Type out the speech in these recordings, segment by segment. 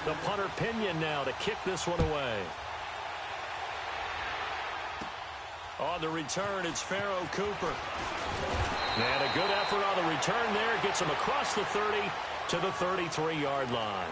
The punter Pinion now to kick this one away. On the return, it's Pharaoh Cooper. And a good effort on the return there. Gets him across the 30 to the 33-yard line.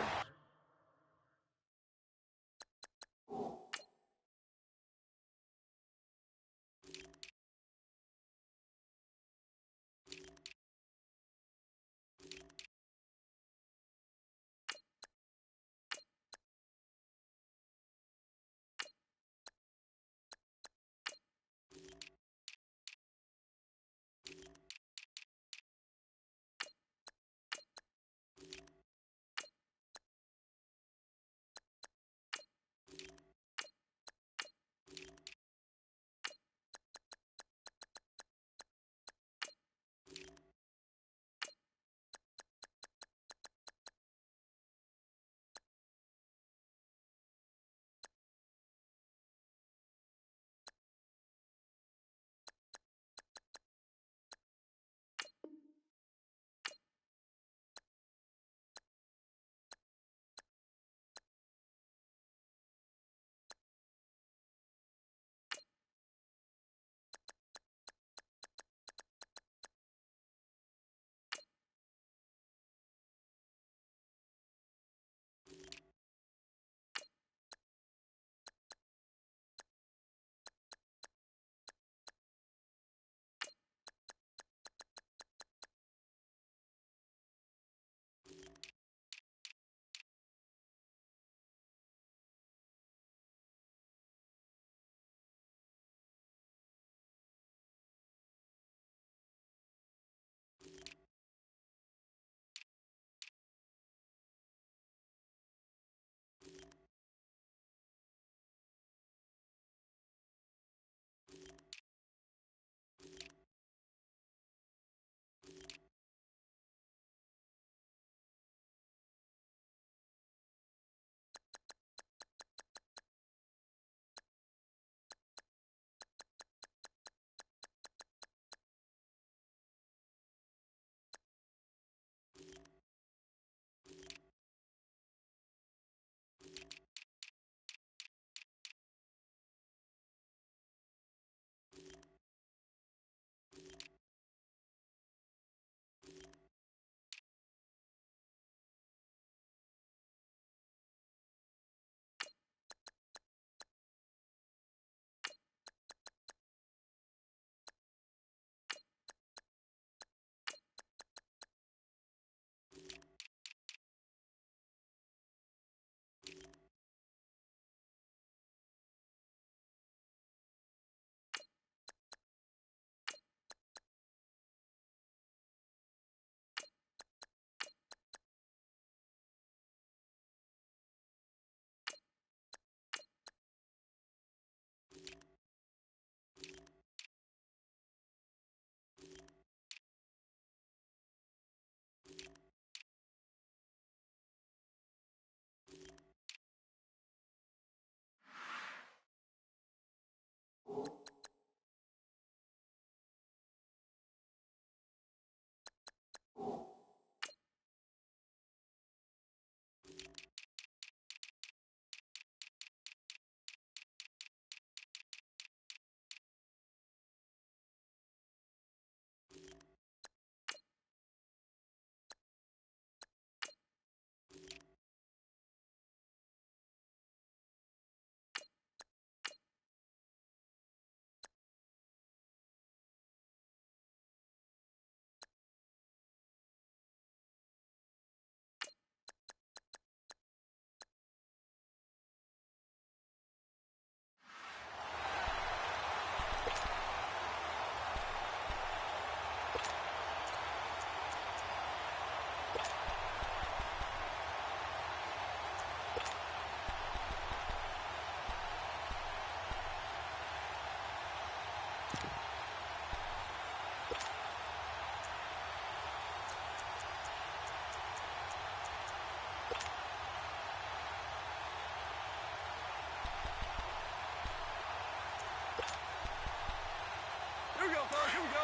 Here we go, fellas. Here we go.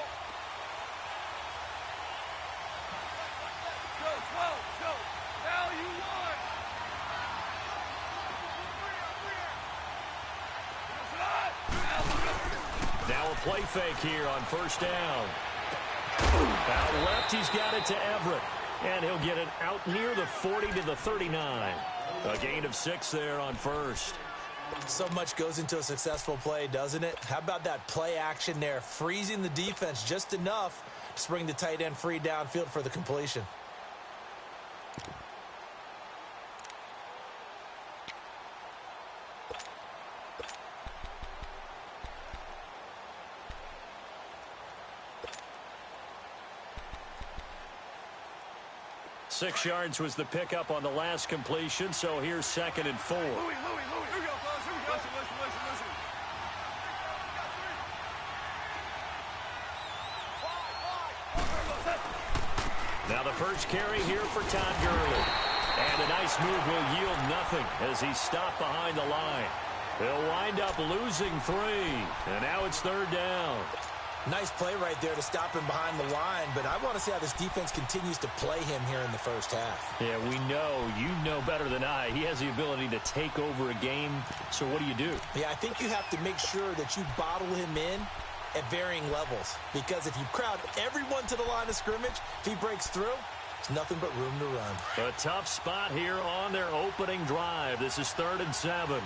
Go. play fake here on first down. Out left, he's got it to Everett. And he'll get it out near the 40 to the 39. A gain of 6 there on first. So much goes into a successful play, doesn't it? How about that play action there, freezing the defense just enough to bring the tight end free downfield for the completion. Six yards was the pickup on the last completion, so here's 2nd and 4. Louis, here we go, fellas, here we go. Listen. Now the first carry here for Todd Gurley. And a nice move will yield nothing as he's stopped behind the line. They'll wind up losing 3, and now it's 3rd down. Nice play right there to stop him behind the line, but I want to see how this defense continues to play him here in the first half. Yeah, you know better than I. He has the ability to take over a game, so what do? Yeah, I think you have to make sure that you bottle him in at varying levels, because if you crowd everyone to the line of scrimmage, if he breaks through, there's nothing but room to run. A tough spot here on their opening drive. This is 3rd and 7.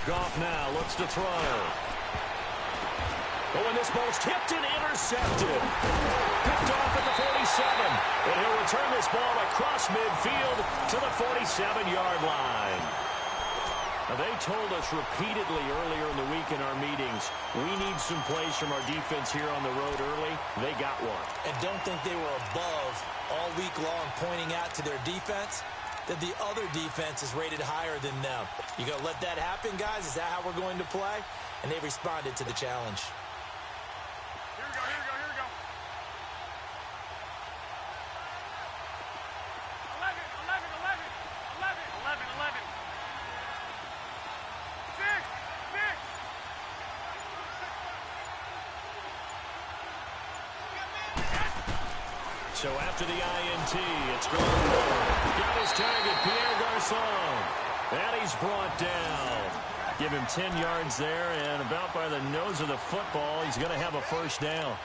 Goff now looks to throw. Oh, and this ball's tipped and intercepted. Picked off at the 47. And he'll return this ball across midfield to the 47-yard line. Now, they told us repeatedly earlier in the week in our meetings, we need some plays from our defense here on the road early. They got one. And don't think they were above all week long pointing out to their defense that the other defense is rated higher than them. You going to let that happen, guys? Is that how we're going to play? And they responded to the challenge. Here we go. 11. 6. So after the INT, it's going forward. Got his target, Pierre Garçon. And he's brought down. Give him 10 yards there, and about by the nose of the football, he's going to have a first down.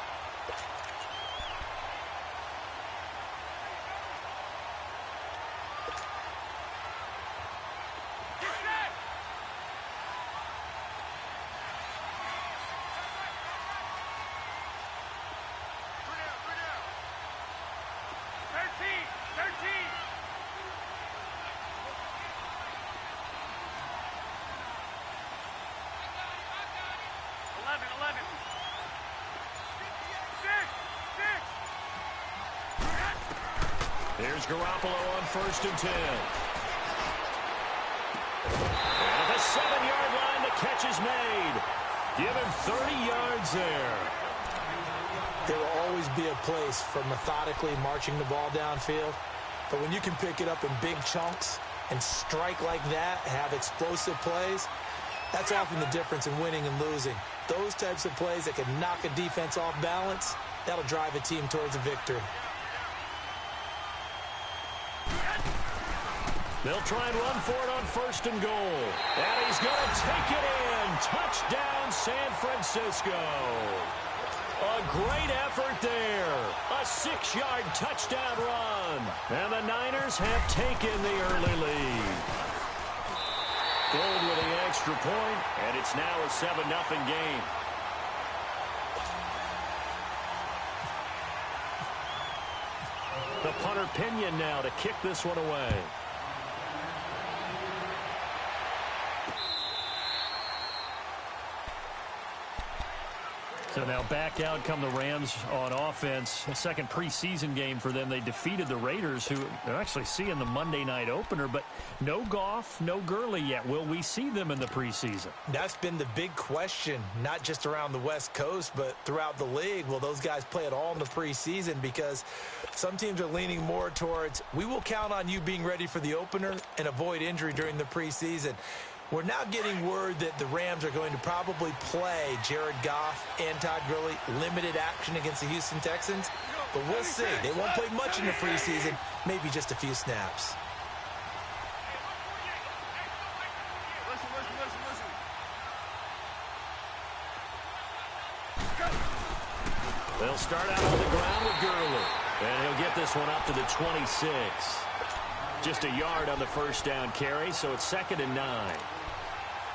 Here's Garoppolo on 1st and 10. And at the 7-yard line, the catch is made. Give him 30 yards there. There will always be a place for methodically marching the ball downfield. But when you can pick it up in big chunks and strike like that, have explosive plays, that's often the difference in winning and losing. Those types of plays that can knock a defense off balance, that'll drive a team towards a victory. They'll try and run for it on 1st and goal. And he's going to take it in. Touchdown, San Francisco. A great effort there. A 6-yard touchdown run. And the Niners have taken the early lead. Gold with the extra point, and it's now a 7-0 game. The punter Pinion now to kick this one away. So now back out come the Rams on offense. A second preseason game for them. They defeated the Raiders, who are actually seeing the Monday night opener, but no Goff, no Gurley yet. Will we see them in the preseason? That's been the big question, not just around the West Coast, but throughout the league. Will those guys play at all in the preseason? Because some teams are leaning more towards, we will count on you being ready for the opener and avoid injury during the preseason. We're now getting word that the Rams are going to probably play Jared Goff and Todd Gurley limited action against the Houston Texans. but we'll see. They won't play much in the preseason, maybe just a few snaps. They'll start out on the ground with Gurley. And he'll get this one up to the 26. Just a yard on the first down carry, so it's 2nd and 9.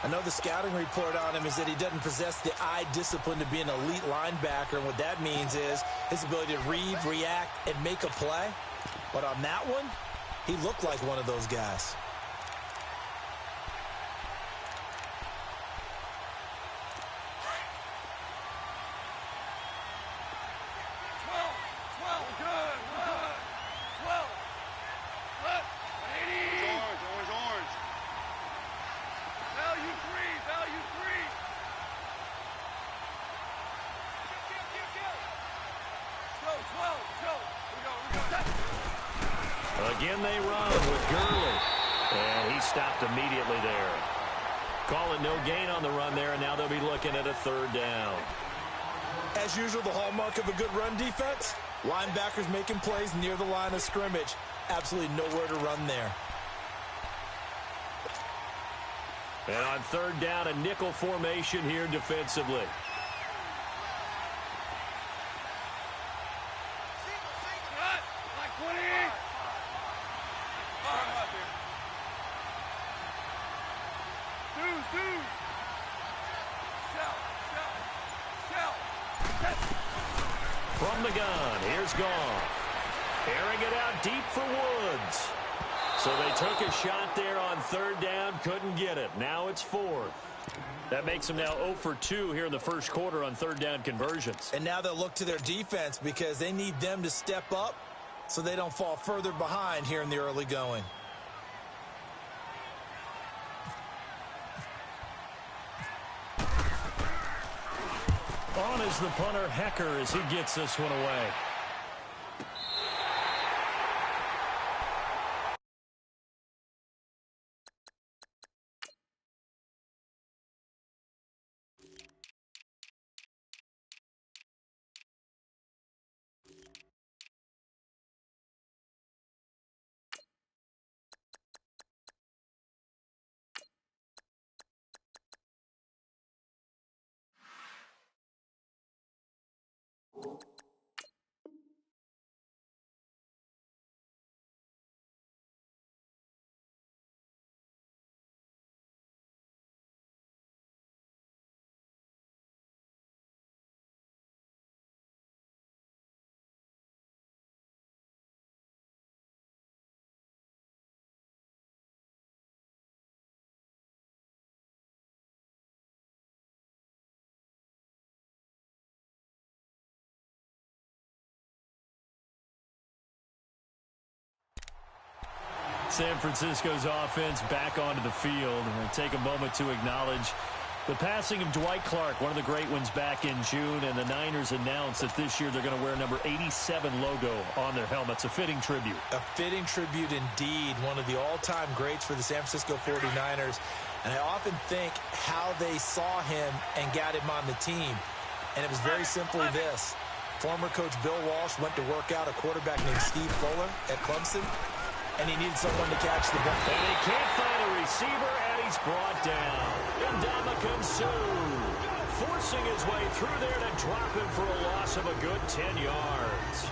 I know the scouting report on him is that he doesn't possess the eye discipline to be an elite linebacker. And what that means is his ability to read, react, and make a play. But on that one, he looked like one of those guys. Again, they run with Gurley. And he stopped immediately there. Calling no gain on the run there, and now they'll be looking at a 3rd down. As usual, the hallmark of a good run defense, linebackers making plays near the line of scrimmage. Absolutely nowhere to run there. And on 3rd down, a nickel formation here defensively. From the gun, here's Goff. Airing it out deep for Woods. So they took a shot there on 3rd down, couldn't get it. Now it's 4th. That makes them now 0 for 2 here in the first quarter on 3rd down conversions. And now they'll look to their defense because they need them to step up so they don't fall further behind here in the early going. On is the punter, Hecker, as he gets this one away. San Francisco's offense back onto the field. And take a moment to acknowledge the passing of Dwight Clark, one of the great ones back in June, and the Niners announced that this year they're going to wear number 87 logo on their helmets. A fitting tribute. A fitting tribute indeed. One of the all-time greats for the San Francisco 49ers. And I often think how they saw him and got him on the team. And it was very simply this. Former coach Bill Walsh went to work out a quarterback named Steve Fuller at Clemson, and he needed someone to catch the ball. And he can't find a receiver, and he's brought down. Ndamukong Suh forcing his way through there to drop him for a loss of a good 10 yards.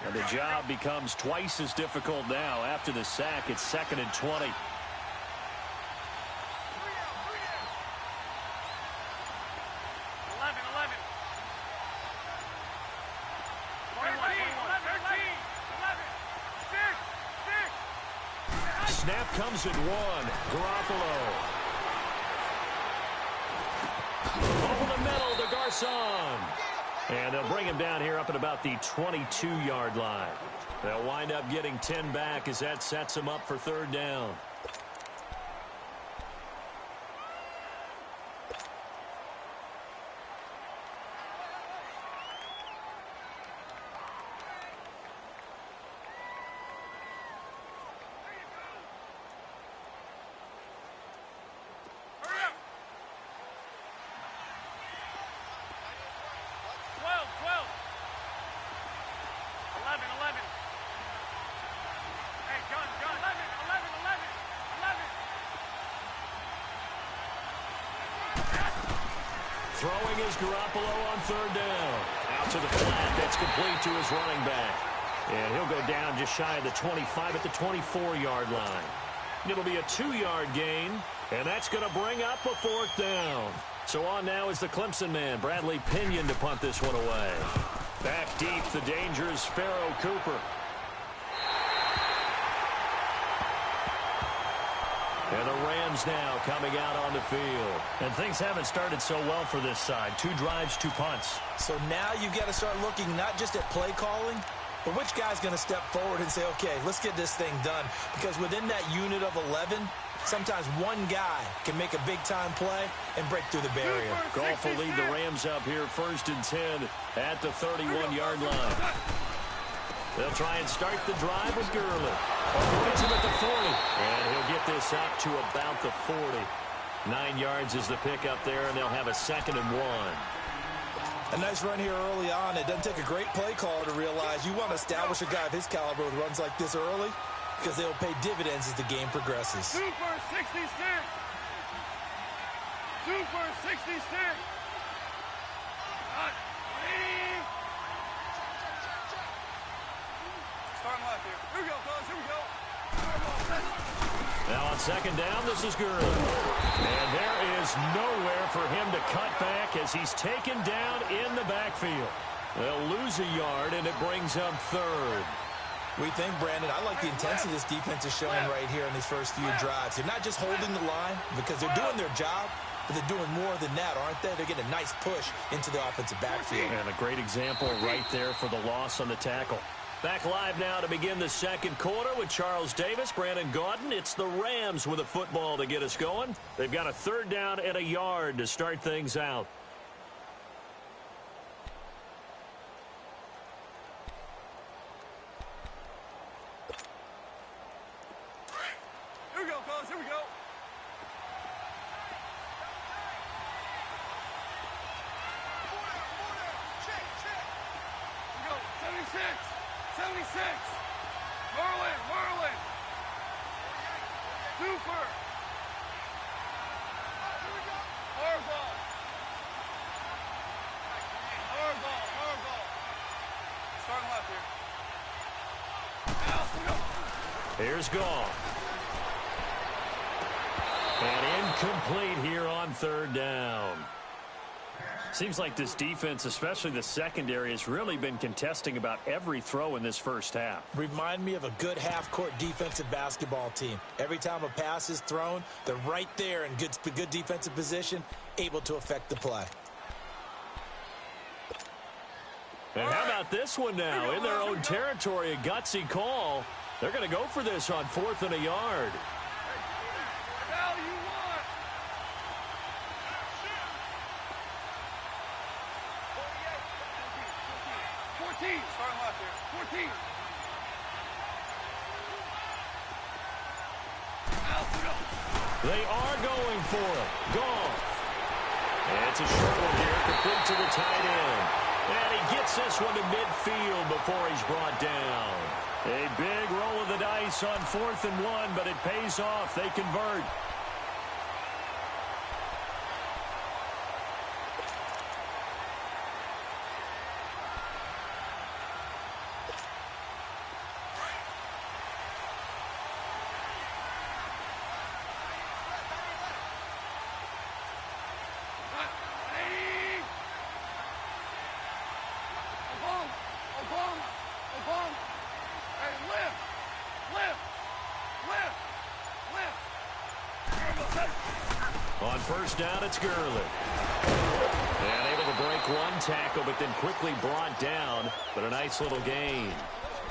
And the job becomes twice as difficult now. After the sack, it's 2nd and 20. Snap comes at 1. Garoppolo. Over the middle to Garcon. And they'll bring him down here up at about the 22-yard line. They'll wind up getting 10 back as that sets him up for third down. Throwing is Garoppolo on third down. Out to the flat. That's complete to his running back. And he'll go down just shy of the 25 at the 24-yard line. It'll be a 2-yard gain, and that's going to bring up a fourth down. So on now is the Clemson man, Bradley Pinion, to punt this one away. Back deep, the dangerous Pharaoh Cooper. And the Rams now coming out on the field. And things haven't started so well for this side. 2 drives, 2 punts. So now you've got to start looking not just at play calling, but which guy's going to step forward and say, okay, let's get this thing done. Because within that unit of 11, sometimes one guy can make a big-time play and break through the barrier. Goff will lead the Rams up here 1st and 10 at the 31-yard line. They'll try and start the drive with Gurley. Avoids him at the 40. And he'll get this up to about the 40. 9 yards is the pickup there, and they'll have a 2nd and 1. A nice run here early on. It doesn't take a great play caller to realize you want to establish a guy of his caliber with runs like this early because they'll pay dividends as the game progresses. Super 66. Super 66. Starting left here. Here we go, fellas. Here we go. Now on 2nd down, this is Gurley. And there is nowhere for him to cut back as he's taken down in the backfield. They'll lose a yard, and it brings up 3rd. We think, Brandon, I like the intensity this defense is showing right here in these first few drives. They're not just holding the line because they're doing their job, but they're doing more than that, aren't they? They're getting a nice push into the offensive backfield. And a great example right there for the loss on the tackle. Back live now to begin the 2nd quarter with Charles Davis, Brandon Gaudin. It's the Rams with a football to get us going. They've got a 3rd down and a yard to start things out. Here we go, fellas. Here we go. Here we go. 76. 76. Merlin. Super. Harbaugh. Starting left here. Here's Goff. And incomplete here on 3rd down. Seems like this defense, especially the secondary, has really been contesting about every throw in this first half. Remind me of a good half-court defensive basketball team. Every time a pass is thrown, they're right there in good defensive position, able to affect the play. And how about this one now? In their own territory, a gutsy call. They're going to go for this on 4th and a yard. Hell you want? 14. Starting left here. 14. They are going for it. Goff. And it's a short one here, complete to the tight end. And he gets this one to midfield before he's brought down. A big roll of the dice on 4th and 1, but it pays off. They convert. first down, it's Gurley. And able to break one tackle, but then quickly brought down. But a nice little gain.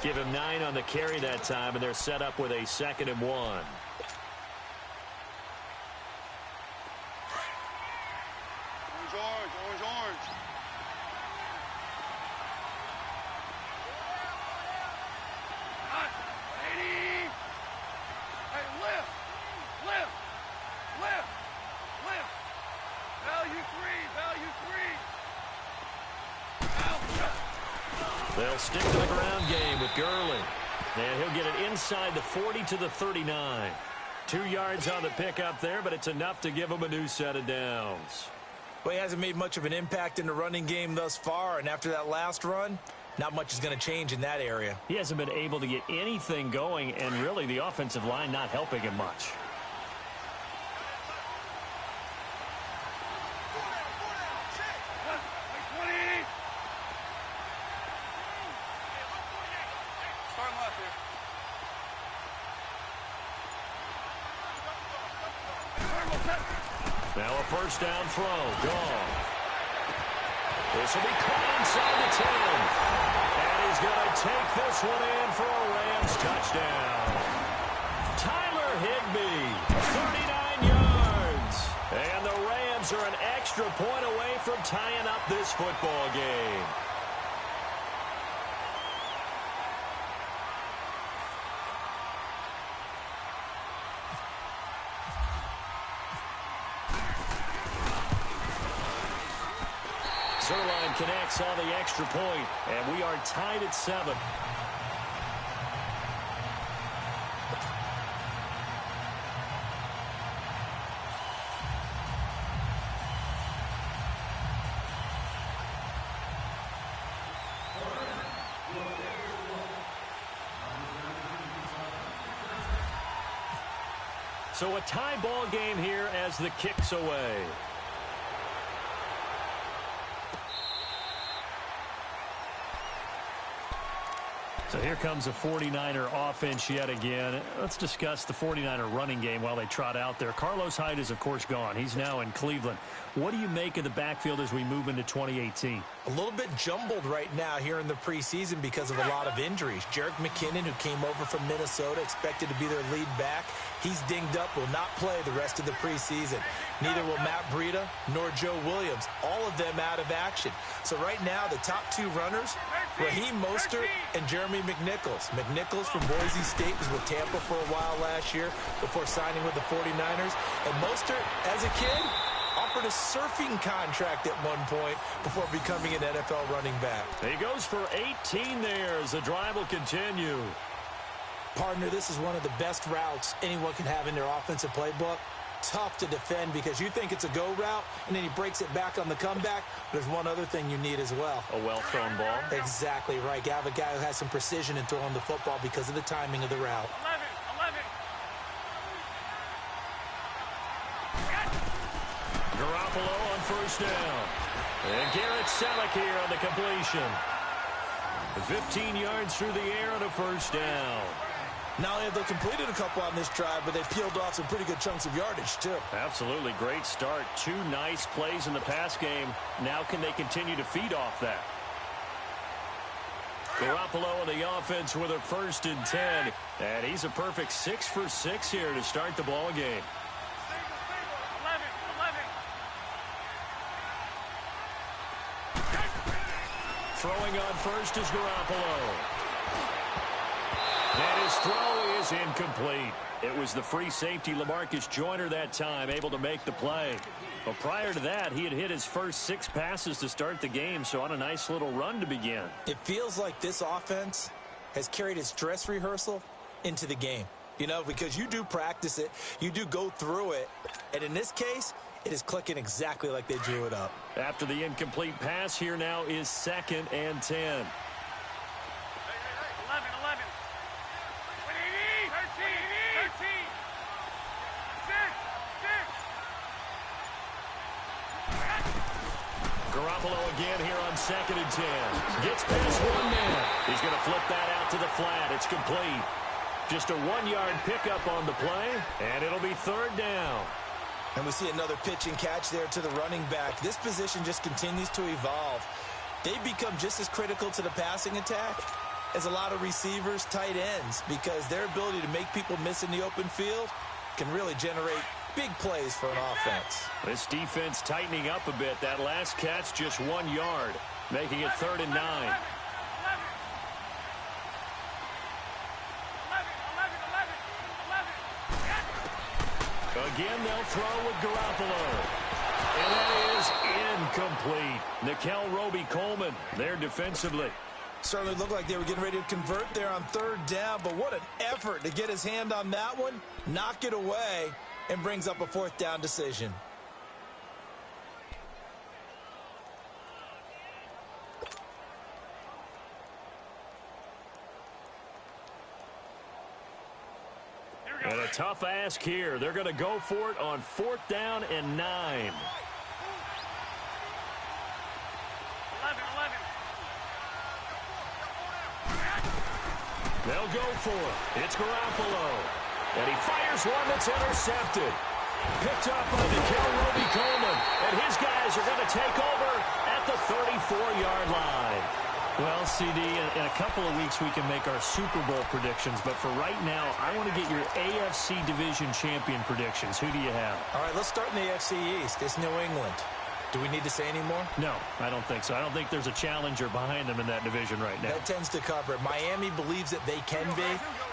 Give him 9 on the carry that time, and they're set up with a 2nd and 1. Orange, orange, orange, orange. Hot, lady. Hey, lift, lift, lift, lift. Value 3, value 3. Out. They'll stick to the ground game with Gurley. And he'll get it inside the 40 to the 39. 2 yards on the pickup there, but it's enough to give him a new set of downs. Well, he hasn't made much of an impact in the running game thus far, and after that last run, not much is going to change in that area. He hasn't been able to get anything going, and really the offensive line not helping him much. Now a first down throw. Gone. This will be caught inside the 10. And he's going to take this one in for a Rams touchdown. Tyler Higbee, 39 yards. And the Rams are an extra point away from tying up this football game. Zerline connects on the extra point, and we are tied at 7. So a tie ball game here as the kick's away. So here comes a 49er offense yet again. Let's discuss the 49er running game while they trot out there. Carlos Hyde is, of course, gone. He's now in Cleveland. What do you make of the backfield as we move into 2018? A little bit jumbled right now here in the preseason because of a lot of injuries. Jerick McKinnon, who came over from Minnesota, expected to be their lead back. He's dinged up, will not play the rest of the preseason. Neither will Matt Breida nor Joe Williams. All of them out of action. So right now, the top 2 runners, Raheem Mostert and Jeremy McNichols. McNichols from Boise State was with Tampa for a while last year before signing with the 49ers. And Mostert, as a kid, offered a surfing contract at one point before becoming an NFL running back. He goes for 18 there as the drive will continue. Partner, this is one of the best routes anyone can have in their offensive playbook. Tough to defend because you think it's a go route, and then he breaks it back on the comeback. There's one other thing you need as well. A well-thrown ball. Exactly right. You have a guy who has some precision in throwing the football because of the timing of the route. 11. Garoppolo on first down. And Garrett Selleck here on the completion. 15 yards through the air on a first down. Not only have they completed a couple on this drive, but they've peeled off some pretty good chunks of yardage, too. Absolutely. Great start. 2 nice plays in the pass game. Now can they continue to feed off that? Garoppolo on the offense with a 1st and 10. And he's a perfect 6 for 6 here to start the ball game. 11. Throwing on first is Garoppolo. And his throw is incomplete. It was the free safety LaMarcus Joyner that time, able to make the play. But prior to that, he had hit his first 6 passes to start the game, so on a nice little run to begin. It feels like this offense has carried its dress rehearsal into the game. You know, because you do practice it, you do go through it, and in this case, it is clicking exactly like they drew it up. After the incomplete pass, here now is 2nd and 10. 11. Garoppolo again here on 2nd and 10. Gets past one man. He's going to flip that out to the flat. It's complete. Just a 1-yard pickup on the play, and it'll be 3rd down. And we see another pitch and catch there to the running back. This position just continues to evolve. They become just as critical to the passing attack as a lot of receivers, tight ends, because their ability to make people miss in the open field can really generate big plays for an offense. This defense tightening up a bit. That last catch just 1 yard, making it 3rd and 9. Again, they'll throw with Garoppolo. And that is incomplete. Nickel Roby-Coleman there defensively. Certainly looked like they were getting ready to convert there on 3rd down, but what an effort to get his hand on that one, knock it away, and brings up a 4th down decision. And a tough ask here. They're going to go for it on 4th down and 9. 11. They'll go for it. It's Garoppolo. And he fires one that's intercepted. Picked up by Nickel Roby-Coleman. And his guys are going to take over at the 34-yard line. Well, CD, in a couple of weeks we can make our Super Bowl predictions, but for right now, I want to get your AFC Division Champion predictions. Who do you have? All right, let's start in the AFC East. It's New England. Do we need to say any more? No, I don't think so. I don't think there's a challenger behind them in that division right now. That tends to cover it. Miami believes that they can be.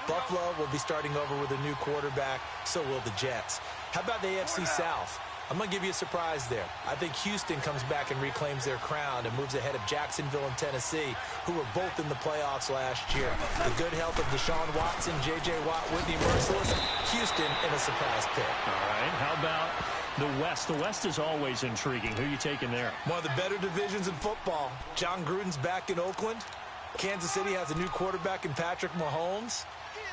Buffalo will be starting over with a new quarterback. So will the Jets. How about the AFC South? I'm going to give you a surprise there. I think Houston comes back and reclaims their crown and moves ahead of Jacksonville and Tennessee, who were both in the playoffs last year. The good health of Deshaun Watson, J.J. Watt, Whitney Merciless, Houston in a surprise pick. All right, how about the West? The West is always intriguing. Who are you taking there? One of the better divisions in football. John Gruden's back in Oakland. Kansas City has a new quarterback in Patrick Mahomes.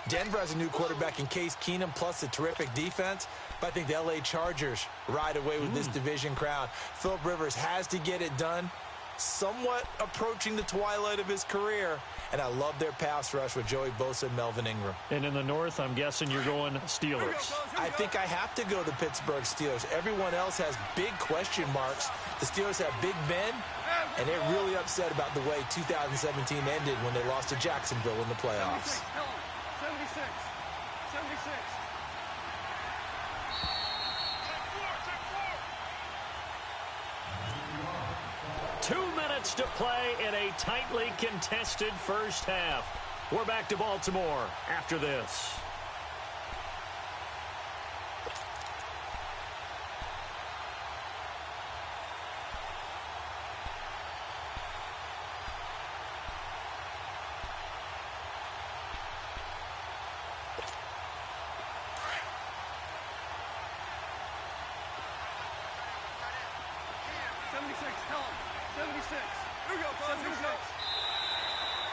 Denver has a new quarterback in Case Keenum, plus a terrific defense. But I think the L.A. Chargers ride away with this division crown. Philip Rivers has to get it done, somewhat approaching the twilight of his career. And I love their pass rush with Joey Bosa and Melvin Ingram. And in the North, I'm guessing you're going Steelers. I think I have to go the Pittsburgh Steelers. Everyone else has big question marks. The Steelers have Big Ben, and they're really upset about the way 2017 ended when they lost to Jacksonville in the playoffs. 76. 76. 2 minutes to play in a tightly contested first half. We're back to Baltimore after this.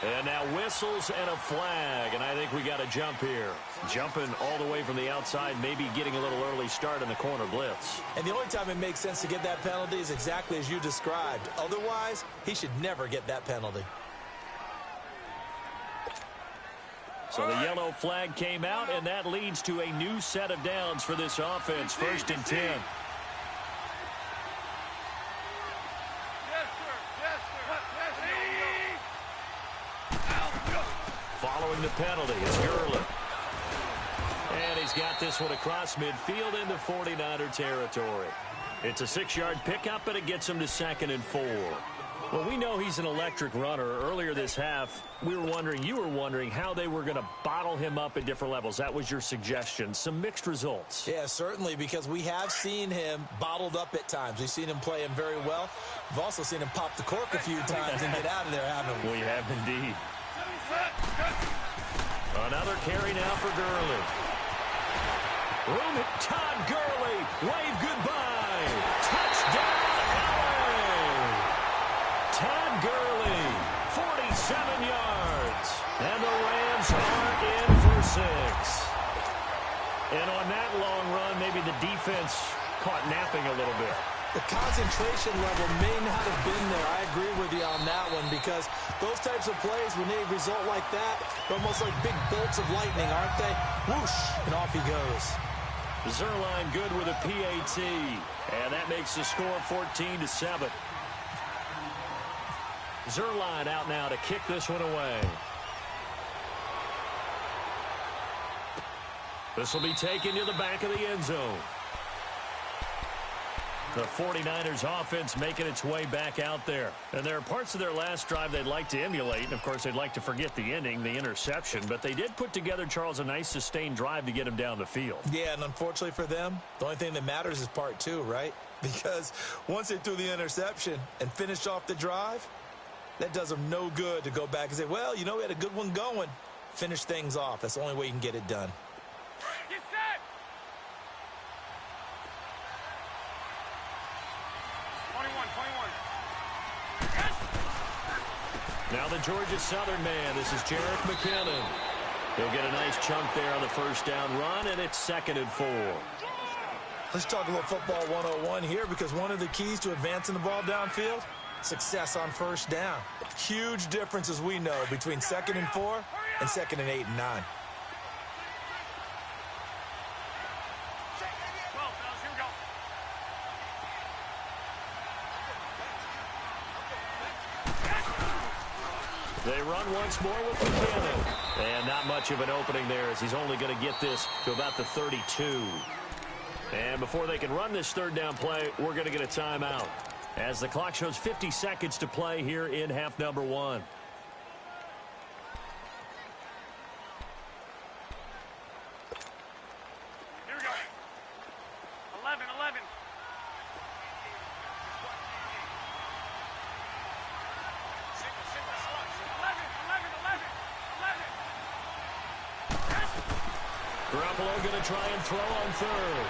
And now whistles and a flag, and I think we got a jump here. Jumping all the way from the outside, maybe getting a little early start in the corner blitz. And the only time it makes sense to get that penalty is exactly as you described. Otherwise, he should never get that penalty. So the yellow flag came out, and that leads to a new set of downs for this offense. 1st and 10. Following the penalty, it's Gurley. And he's got this one across midfield into 49er territory. It's a 6-yard pickup, and it gets him to 2nd and 4. Well, we know he's an electric runner. Earlier this half, you were wondering how they were going to bottle him up at different levels. That was your suggestion. Some mixed results. Yeah, certainly, because we have seen him bottled up at times. We've seen him play him very well. We've also seen him pop the cork a few times and get out of there, haven't we? We have indeed. Another carry now for Gurley. Todd Gurley, wave goodbye. Touchdown, LA. Todd Gurley, 47 yards. And the Rams are in for 6. And on that long run, maybe the defense caught napping a little bit. The concentration level may not have been there. I agree with you on that one, because those types of plays, when they result like that, they're almost like big bolts of lightning, aren't they? Whoosh, and off he goes. Zerline good with a PAT. And that makes the score 14-7. Zerline out now to kick this one away. This will be taken to the back of the end zone. The 49ers offense making its way back out there. And there are parts of their last drive they'd like to emulate. And, of course, they'd like to forget the ending, the interception. But they did put together, Charles, a nice sustained drive to get him down the field. Yeah, and unfortunately for them, the only thing that matters is part two, right? Because once they threw the interception and finished off the drive, that does them no good to go back and say, well, you know, we had a good one going. Finish things off. That's the only way you can get it done. Get set! 21. Now the Georgia Southern man. This is Jerick McKinnon. He'll get a nice chunk there on the first down run, and it's 2nd and 4. Let's talk a little football 101 here, because one of the keys to advancing the ball downfield, success on first down. Huge difference, as we know, between 2nd and 4 and 2nd and 8 and 9. They run once more with McKinnon. And not much of an opening there, as he's only going to get this to about the 32. And before they can run this third down play, we're going to get a timeout, as the clock shows 50 seconds to play here in half number 1. Here we go. 11. 11. Garoppolo going to try and throw on third.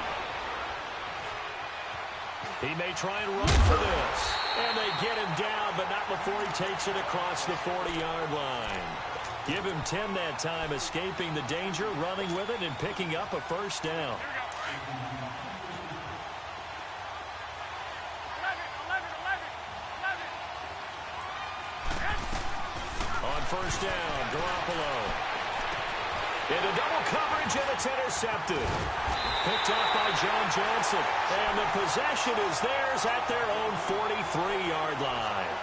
He may try and run for this. And they get him down, but not before he takes it across the 40-yard line. Give him 10 that time, escaping the danger, running with it, and picking up a first down. On first down, Garoppolo. Into double coverage, and it's intercepted. Picked off by John Johnson. And the possession is theirs at their own 43-yard line.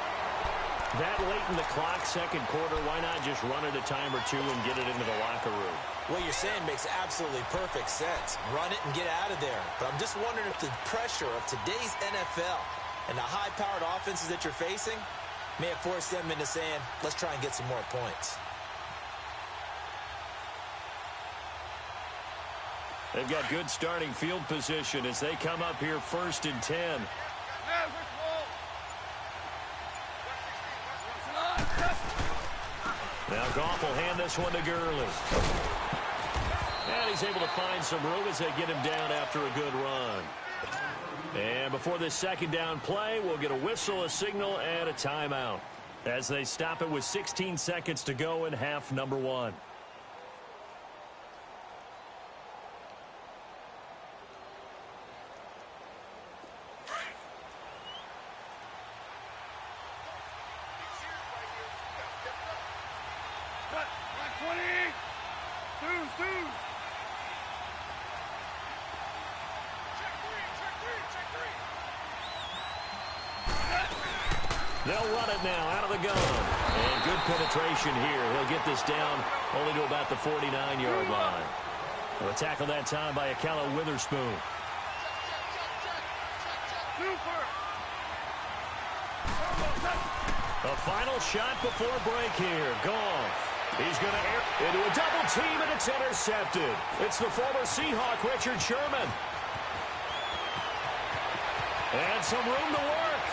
That late in the clock, second quarter, why not just run it a time or two and get it into the locker room? What you're saying makes absolutely perfect sense. Run it and get out of there. But I'm just wondering if the pressure of today's NFL and the high-powered offenses that you're facing may have forced them into saying, let's try and get some more points. They've got good starting field position as they come up here 1st and 10. Now Goff will hand this one to Gurley. And he's able to find some room as they get him down after a good run. And before this second down play, we'll get a whistle, a signal, and a timeout, as they stop it with 16 seconds to go in half number 1. They'll run it now out of the gun. And good penetration here. He'll get this down only to about the 49-yard line. A tackle that time by Akello Witherspoon. A final shot before break here. Goff. He's going to air into a double team, and it's intercepted. It's the former Seahawk, Richard Sherman. And some room to work.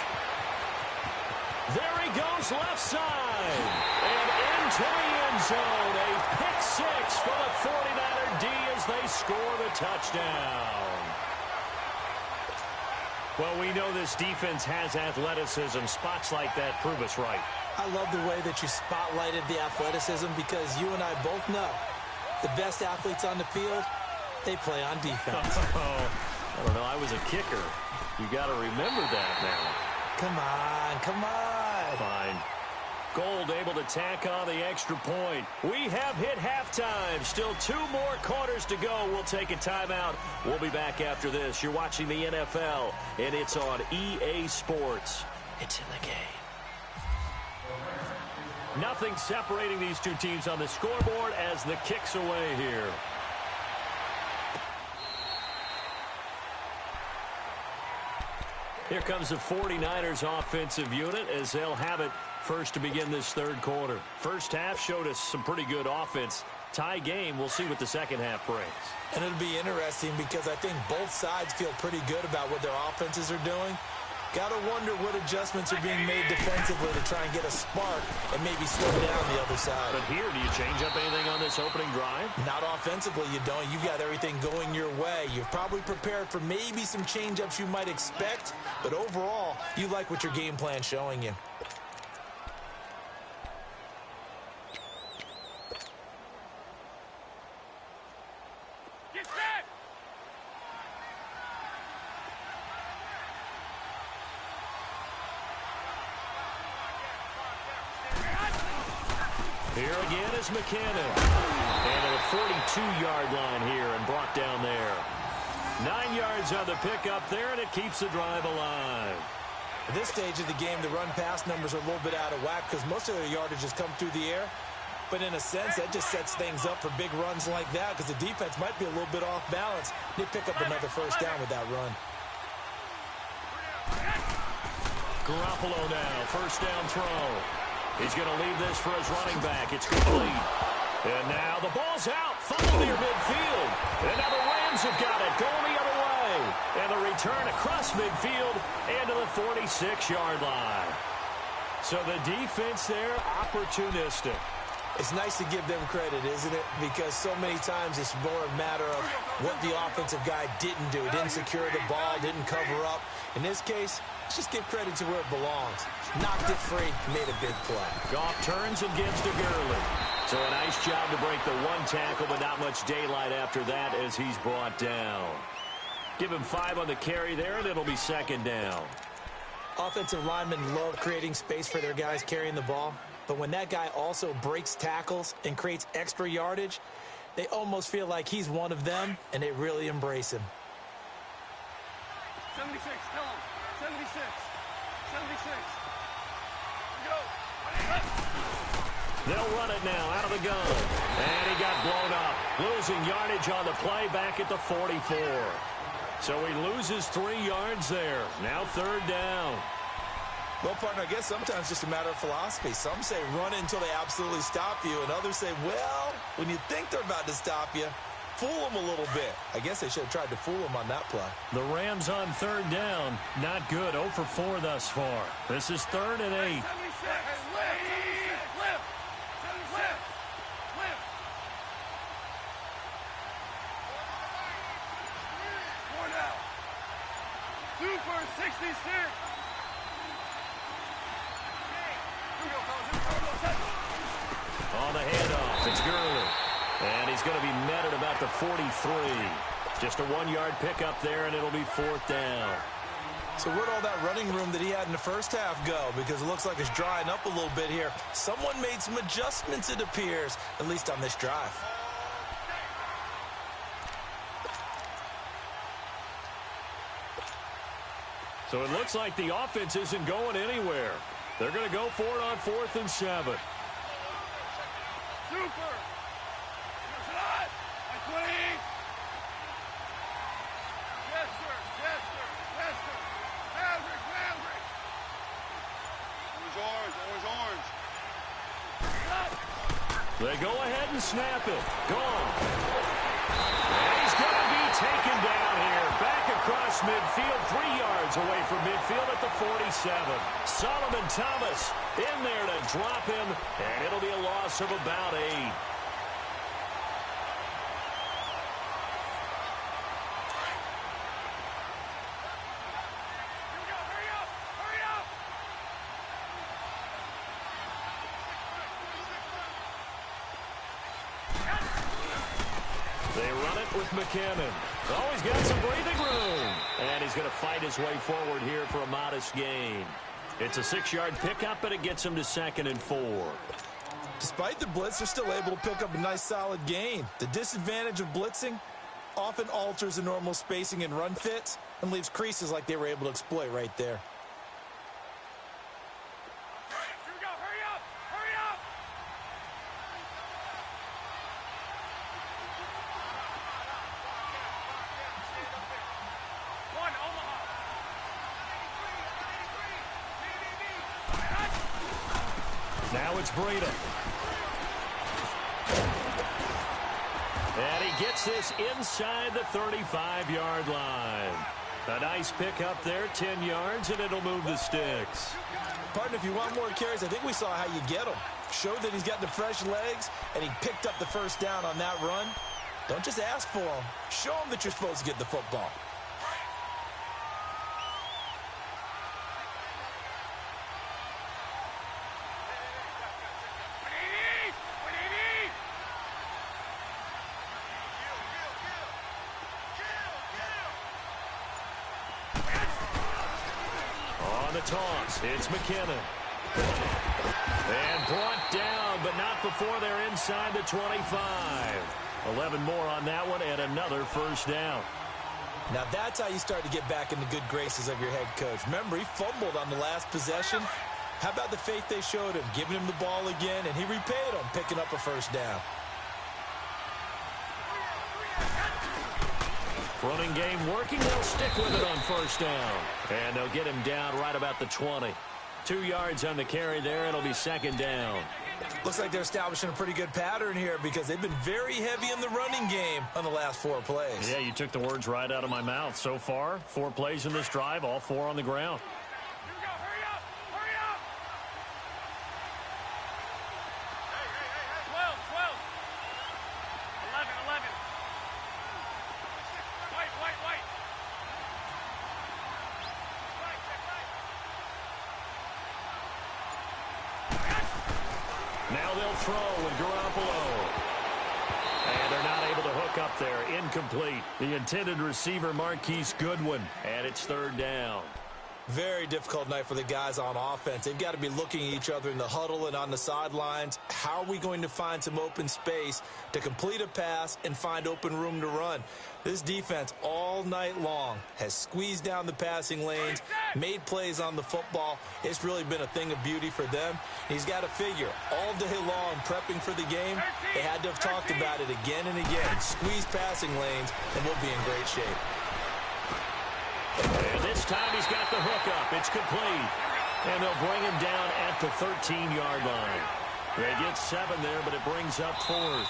There he goes left side. And into the end zone. A pick six for the 49er D as they score the touchdown. Well, we know this defense has athleticism. Spots like that prove us right. I love the way that you spotlighted the athleticism, because you and I both know the best athletes on the field, they play on defense. I don't know. I was a kicker. You got to remember that now. Come on. Fine. Gold able to tack on the extra point. We have hit halftime. Still 2 more quarters to go. We'll take a timeout. We'll be back after this. You're watching the NFL, and it's on EA Sports. It's in the game. Nothing separating these two teams on the scoreboard as the kick's away here. Here comes the 49ers offensive unit as they'll have it first to begin this third quarter. First half showed us some pretty good offense. Tie game, we'll see what the second half brings. And it'll be interesting because I think both sides feel pretty good about what their offenses are doing. Got to wonder what adjustments are being made defensively to try and get a spark and maybe slow down the other side. But here, do you change up anything on this opening drive? Not offensively, you don't. You've got everything going your way. You've probably prepared for maybe some change-ups you might expect, but overall, you like what your game plan's showing you. Get set! Here again is McKinnon. And at a 42-yard line here and brought down there. 9 yards on the pickup there, and it keeps the drive alive. At this stage of the game, the run-pass numbers are a little bit out of whack because most of their yardage has come through the air. But in a sense, that just sets things up for big runs like that because the defense might be a little bit off balance. They pick up another first down with that run. Garoppolo now, first down throw. He's going to leave this for his running back. It's complete. And now the ball's out. Fumble near midfield. And now the Rams have got it. Going the other way. And the return across midfield and to the 46-yard line. So the defense there, opportunistic. It's nice to give them credit, isn't it? Because so many times it's more a matter of what the offensive guy didn't do. He didn't secure the ball, didn't cover up. In this case, let's just give credit to where it belongs. Knocked it free, made a big play. Goff turns and gives to Gurley. So a nice job to break the one tackle, but not much daylight after that as he's brought down. Give him 5 on the carry there, and it'll be second down. Offensive linemen love creating space for their guys carrying the ball. But when that guy also breaks tackles and creates extra yardage, they almost feel like he's one of them, and they really embrace him. 76, tell him. 76. 76. Go. They'll run it now out of the gun. And he got blown up. Losing yardage on the play back at the 44. So he loses 3 yards there. Now third down. Well, partner, I guess sometimes it's just a matter of philosophy. Some say run it until they absolutely stop you, and others say, well, when you think they're about to stop you, fool them a little bit. I guess they should have tried to fool them on that play. The Rams on third down. Not good. 0 for 4 thus far. This is 3rd and 8. 76. Lift. 76. Lift. More now. Super 66. On the handoff, it's Gurley. And he's going to be met at about the 43. Just a 1-yard pickup there, and it'll be 4th down. So where'd all that running room that he had in the first half go? Because it looks like it's drying up a little bit here. Someone made some adjustments, it appears, at least on this drive. So it looks like the offense isn't going anywhere. They're going to go for it on 4th and 7. Super. Shot. 20. Yes, sir. Yes, sir. Yes, sir. Maverick. Maverick. Always orange. They go ahead and snap it. Gone. And he's going to be taken down here. Back across midfield, 3 yards away from midfield at the 47. Solomon Thomas in there to drop him, and it'll be a loss of about 8. They run it with McKinnon. Oh, he's got some breathing room. And he's going to fight his way forward here for a modest gain. It's a 6-yard pickup, but it gets them to 2nd and 4. Despite the blitz, they're still able to pick up a nice solid gain. The disadvantage of blitzing often alters the normal spacing and run fits and leaves creases like they were able to exploit right there. Here we go. Hurry up. Hurry up. One, Omaha. Now it's Breida. And he gets this inside the 35-yard line. A nice pickup there, 10 yards, and it'll move the sticks. Partner, if you want more carries, I think we saw how you get them. Showed that he's got the fresh legs, and he picked up the first down on that run. Don't just ask for him. Show him that you're supposed to get the football. On the toss, it's McKinnon. And brought down, but not before they're inside the 25. 11 more on that one, and another first down. Now that's how you start to get back in the good graces of your head coach. Remember, he fumbled on the last possession. How about the faith they showed him, giving him the ball again, and he repaid them, picking up a first down. Running game working. They'll stick with it on first down. And they'll get him down right about the 20. 2 yards on the carry there. It'll be 2nd down. Looks like they're establishing a pretty good pattern here because they've been very heavy in the running game on the last 4 plays. Yeah, you took the words right out of my mouth. So far, 4 plays in this drive, all 4 on the ground. Here we go. Hurry up. Hurry up. Hey. 12. 11. White. Now they'll throw with Garoppolo. And they're not able to hook up there. Incomplete. The intended receiver, Marquise Goodwin. And it's 3rd down. Very difficult night for the guys on offense. They've got to be looking at each other in the huddle and on the sidelines. How are we going to find some open space to complete a pass and find open room to run? This defense all night long has squeezed down the passing lanes, made plays on the football. It's really been a thing of beauty for them. He's got to figure all day long prepping for the game. They had to have talked about it again and again. Squeeze passing lanes and we'll be in great shape. And this time he's got the hook up. It's complete. And they'll bring him down at the 13-yard line. They get 7 there, but it brings up 4th.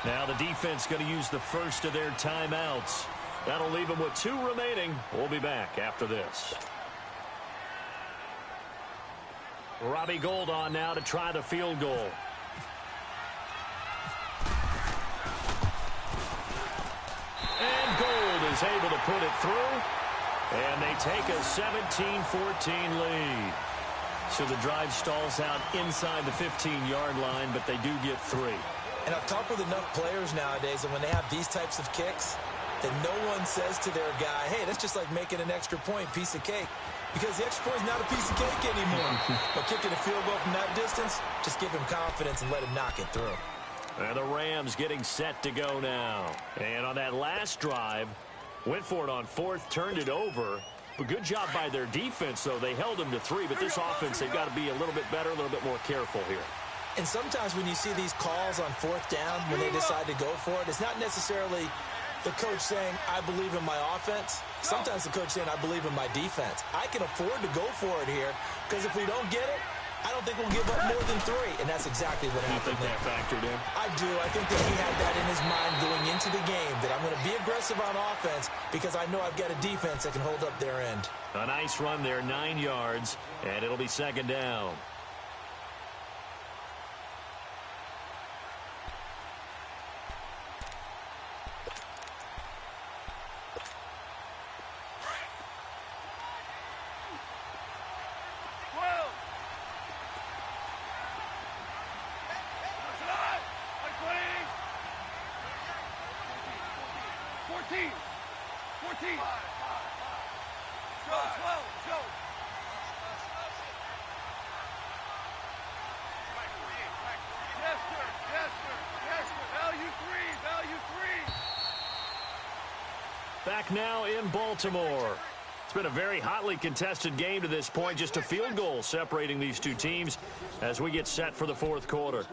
Now the defense going to use the first of their timeouts. That'll leave them with 2 remaining. We'll be back after this. Robbie Gould on now to try the field goal. And Gould is able to put it through. And they take a 17-14 lead. So the drive stalls out inside the 15-yard line, but they do get 3. And I've talked with enough players nowadays, and when they have these types of kicks, that no one says to their guy, hey, that's just like making an extra point, piece of cake. Because the extra point is not a piece of cake anymore. But kicking a field goal from that distance, just give him confidence and let him knock it through. And the Rams getting set to go now. And on that last drive, went for it on 4th, turned it over. But good job by their defense, though. They held them to 3, but this offense, they've got to be a little bit better, a little bit more careful here. And sometimes when you see these calls on 4th down, when they decide to go for it, it's not necessarily the coach saying, I believe in my offense. Sometimes the coach saying, I believe in my defense. I can afford to go for it here, because if we don't get it, I don't think we'll give up more than 3. And that's exactly what happened there. You think that factored in? I do. I think that he had that in his mind going into the game, that I'm going to be aggressive on offense because I know I've got a defense that can hold up their end. A nice run there, 9 yards, and it'll be 2nd down. back now in Baltimore. It's been a very hotly contested game to this point. Just a field goal separating these two teams as we get set for the fourth quarter.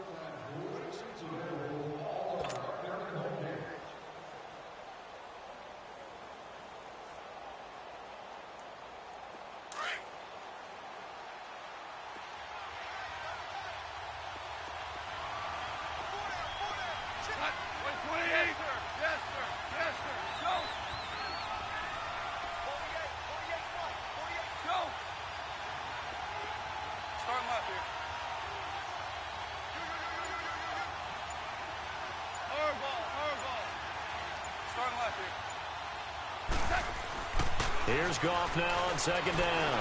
Here's Goff now on second down.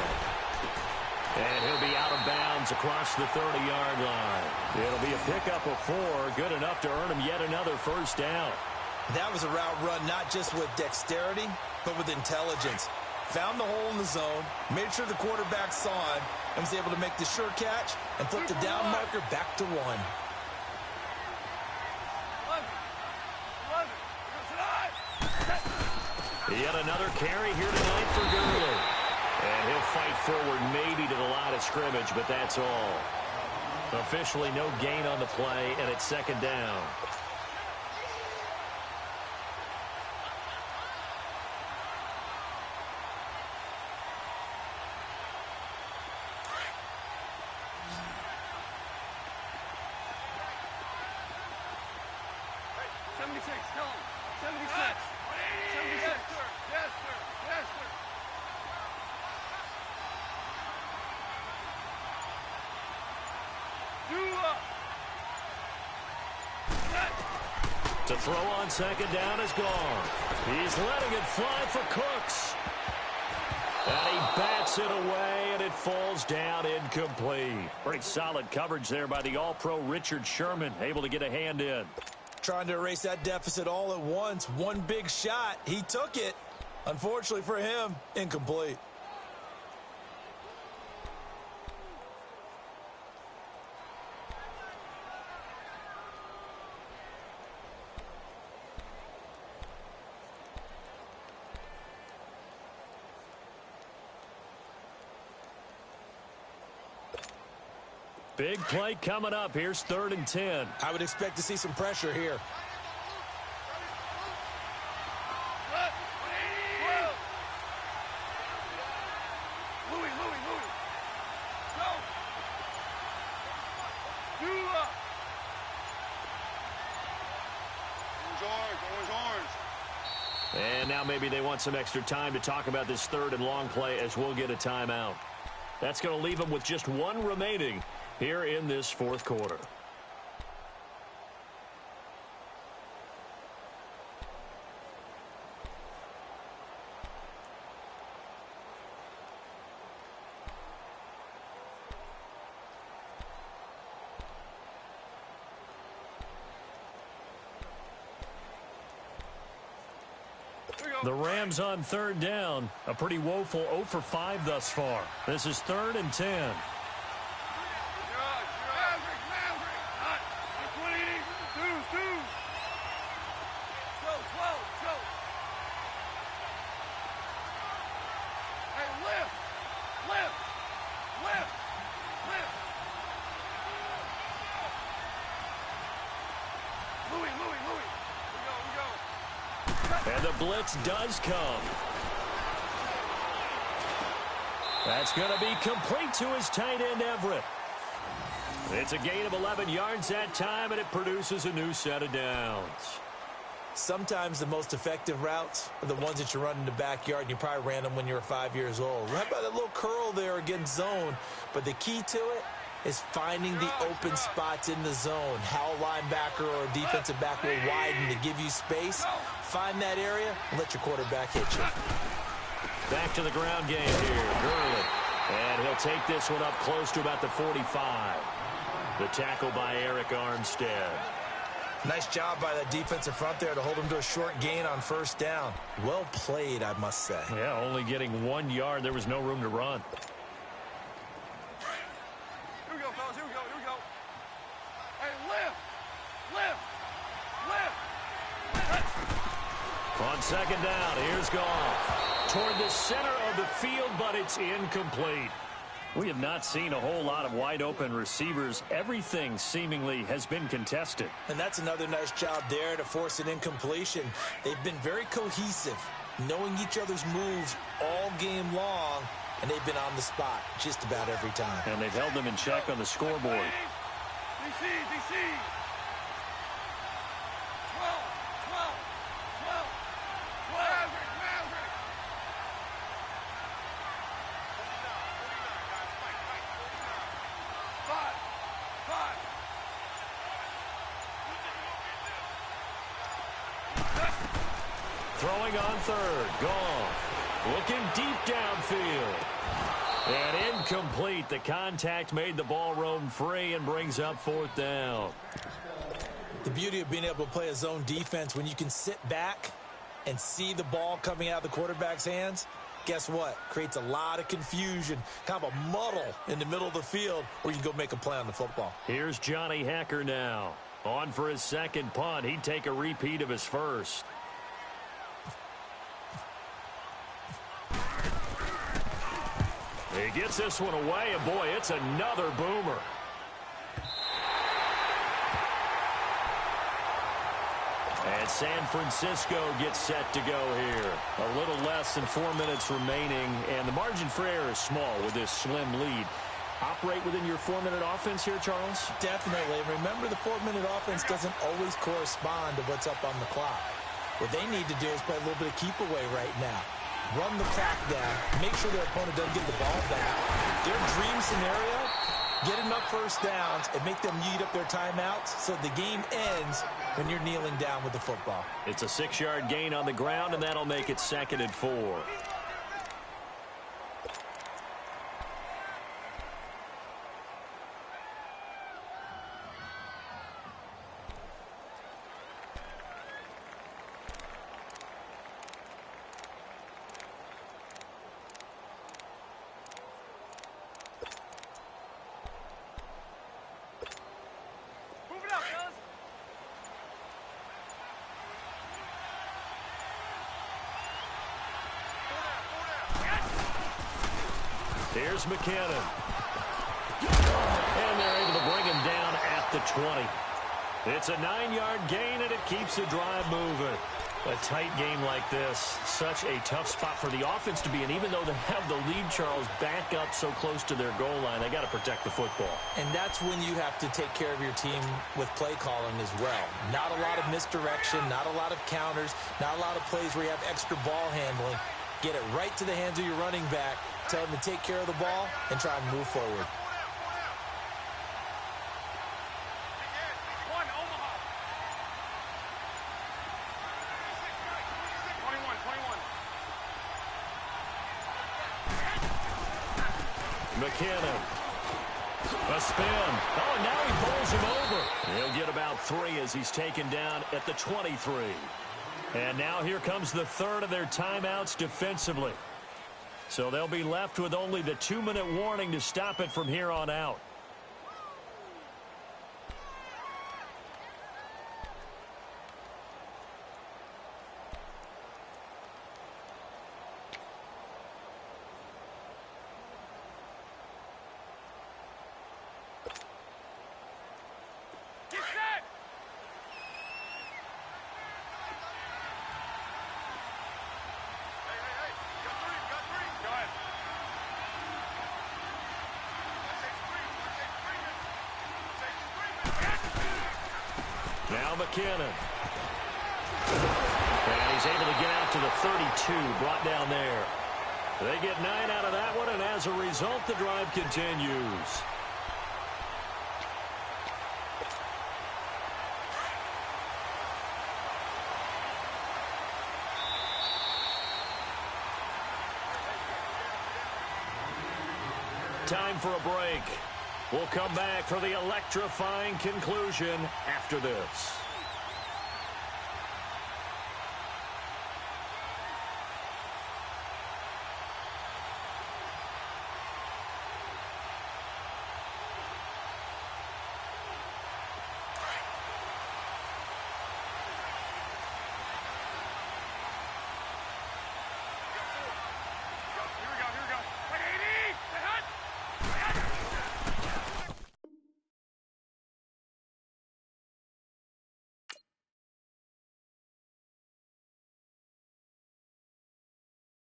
And he'll be out of bounds across the 30-yard line. It'll be a pickup of 4, good enough to earn him yet another first down. That was a route run not just with dexterity, but with intelligence. Found the hole in the zone, made sure the quarterback saw it, and was able to make the sure catch and flip the down marker back to 1. Yet another carry here tonight for Gurley. And he'll fight forward maybe to the line of scrimmage, but that's all. Officially no gain on the play, and it's second down. To throw on second down is gone. He's letting it fly for Cooks. And he bats it away, and it falls down incomplete. Pretty solid coverage there by the All-Pro Richard Sherman, able to get a hand in. Trying to erase that deficit all at once. One big shot. He took it. Unfortunately for him, incomplete. Big play coming up. Here's 3rd and 10. I would expect to see some pressure here. And now maybe they want some extra time to talk about this 3rd and long play as we'll get a timeout. That's going to leave them with just 1 remaining here in this fourth quarter. The Rams on 3rd down. A pretty woeful 0 for 5 thus far. This is 3rd and 10. And the blitz does come. That's going to be complete to his tight end, Everett. It's a gain of 11 yards that time, and it produces a new set of downs. Sometimes the most effective routes are the ones that you run in the backyard, and you probably ran them when you were 5 years old. Right by that little curl there against zone. But the key to it is finding the open spots in the zone. How a linebacker or a defensive back will widen to give you space. Find that area and let your quarterback hit you. Back to the ground game here. Gurley. And he'll take this one up close to about the 45. The tackle by Eric Armstead. Nice job by that defensive front there to hold him to a short gain on 1st down. Well played, I must say. Yeah, only getting 1 yard. There was no room to run. Here we go, fellas. Here we go. Here we go. Hey, lift. Lift. Lift. On second down. Here's Goff. Toward the center of the field, but it's incomplete. We have not seen a whole lot of wide-open receivers. Everything seemingly has been contested. And that's another nice job there to force an incompletion. They've been very cohesive, knowing each other's moves all game long, and they've been on the spot just about every time. And they've held them in check on the scoreboard. DC, DC. 12, 12, 12. Maverick, Maverick. 5, 5. Throwing on third. Goff. Looking deep downfield. And incomplete. The contact made the ball roam free and brings up fourth down. The beauty of being able to play a zone defense when you can sit back and see the ball coming out of the quarterback's hands, guess what? Creates a lot of confusion, kind of a muddle in the middle of the field where you can go make a play on the football. Here's Johnny Hacker now. On for his second punt. He'd take a repeat of his first. He gets this one away, and boy, it's another boomer. And San Francisco gets set to go here. A little less than 4 minutes remaining, and the margin for error is small with this slim lead. Operate within your 4-minute offense here, Charles? Definitely. And remember, the 4-minute offense doesn't always correspond to what's up on the clock. What they need to do is play a little bit of keep away right now. Run the clock down. Make sure their opponent doesn't get the ball back. Their dream scenario, get enough first downs and make them eat up their timeouts so the game ends when you're kneeling down with the football. It's a 6-yard gain on the ground, and that'll make it 2nd and 4. Here's McKinnon. And they're able to bring him down at the 20. It's a 9-yard gain, and it keeps the drive moving. A tight game like this, such a tough spot for the offense to be in. Even though they have the lead, Charles, back up so close to their goal line, they got to protect the football. And that's when you have to take care of your team with play calling as well. Not a lot of misdirection, not a lot of counters, not a lot of plays where you have extra ball handling. Get it right to the hands of your running back. Tell him to take care of the ball and try and move forward. McKinnon. A spin. Oh, and now he bowls him over. He'll get about 3 as he's taken down at the 23. And now here comes the third of their timeouts defensively. So they'll be left with only the 2-minute warning to stop it from here on out. Now McKinnon. And he's able to get out to the 32, brought down there. They get 9 out of that one, and as a result, the drive continues. Time for a break. We'll come back for the electrifying conclusion after this.